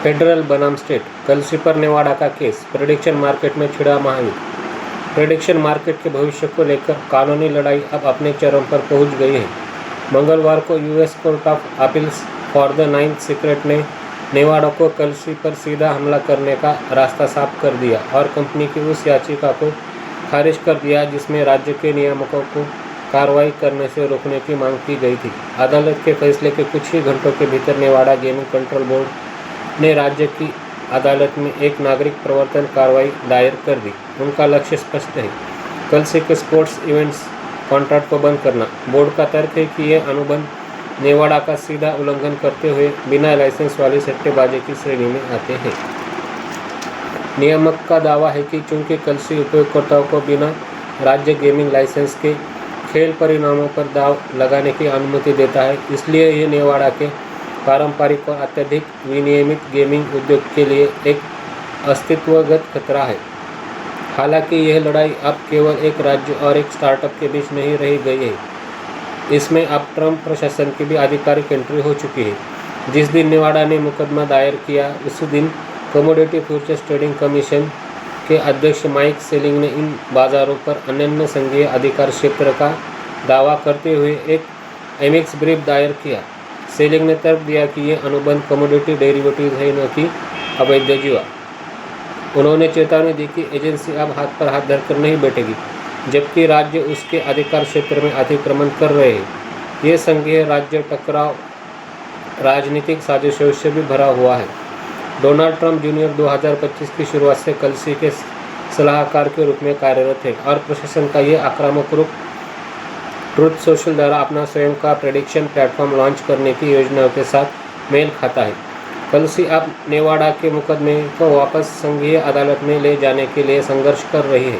Federal बनाम state, कलसी पर Nevada का केस, प्रेडिक्शन मार्केट में छिड़ा महायुद्ध। प्रेडिक्शन मार्केट के भविष्य को लेकर कानूनी लड़ाई अब अपने चरम पर पहुंच गई है। मंगलवार को US court of appeals for the ninth circuit ने नेवाडा को कलसी पर सीधा हमला करने का रास्ता साफ कर दिया और कंपनी की उस याचिका को खारिज कर दिया जिसमें राज्य के नियामकों को कार्रवाई करने से रोकने की मांग की गई थी। अदालत के फैसले के कुछ ही घंटों के भीतर नेवाडा गेमिंग कंट्रोल बोर्ड ने राज्य की अदालत में एक नागरिक प्रवर्तन कार्रवाई दायर कर दी। उनका लक्ष्य स्पष्ट है, कलसी के स्पोर्ट्स इवेंट्स कॉन्ट्रैक्ट को बंद करना। बोर्ड का तर्क है कि ये अनुबंध नेवाडा का सीधा उल्लंघन करते हुए बिना लाइसेंस वाली सट्टेबाजी की श्रेणी में आते हैं। नियामक का दावा है कि चूंकि कलसी उपयोगकर्ताओं को बिना राज्य गेमिंग लाइसेंस के खेल परिणामों पर दाव लगाने की अनुमति देता है, इसलिए ये नेवाडा के पारंपरिक और अत्यधिक विनियमित गेमिंग उद्योग के लिए एक अस्तित्वगत खतरा है। हालांकि यह लड़ाई अब केवल एक राज्य और एक स्टार्टअप के बीच नहीं रह गई है, इसमें अब ट्रंप प्रशासन की भी आधिकारिक एंट्री हो चुकी है। जिस दिन नेवाडा ने मुकदमा दायर किया उसी दिन कमोडिटी फ्यूचर्स ट्रेडिंग कमीशन के अध्यक्ष माइक सेलिंग ने इन बाजारों पर अनन्य संघीय अधिकार क्षेत्र का दावा करते हुए एक एमिक्स ब्रीफ दायर किया। सेलिंग ने तर्क दिया कि ये अनुबंध कमोडिटी डेरिवेटिव है, न कि अवैध जुआ। उन्होंने चेतावनी दी कि एजेंसी अब हाथ पर हाथ धरकर नहीं बैठेगी जबकि राज्य उसके अधिकार क्षेत्र में अतिक्रमण कर रहे हैं। ये संघीय राज्य टकराव राजनीतिक साजिशों से भी भरा हुआ है। डोनाल्ड ट्रंप जूनियर 2025 की शुरुआत से कलसी के सलाहकार के रूप में कार्यरत है और प्रशासन का ये आक्रामक रूप ट्रुथ सोशल द्वारा अपना स्वयं का प्रेडिक्शन प्लेटफॉर्म लॉन्च करने की योजनाओं के साथ मेल खाता है। कलसी अब नेवाडा के मुकदमे को वापस संघीय अदालत में ले जाने के लिए संघर्ष कर रही है।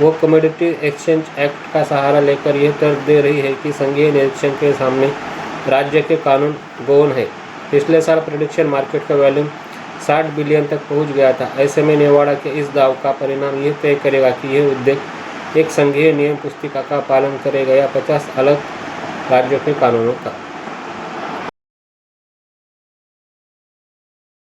वो कमोडिटी एक्सचेंज एक्ट का सहारा लेकर यह तर्क दे रही है कि संघीय निरीक्षण के सामने राज्य के कानून गौण है। पिछले साल प्रेडिक्शन मार्केट का वॉल्यूम 60 बिलियन तक पहुंच गया था। ऐसे में नेवाडा के इस दाव का परिणाम यह तय करेगा कि यह उद्योग एक संघीय नियम पुस्तिका का पालन करेगा या 50 अलग राज्यों के कानूनों का।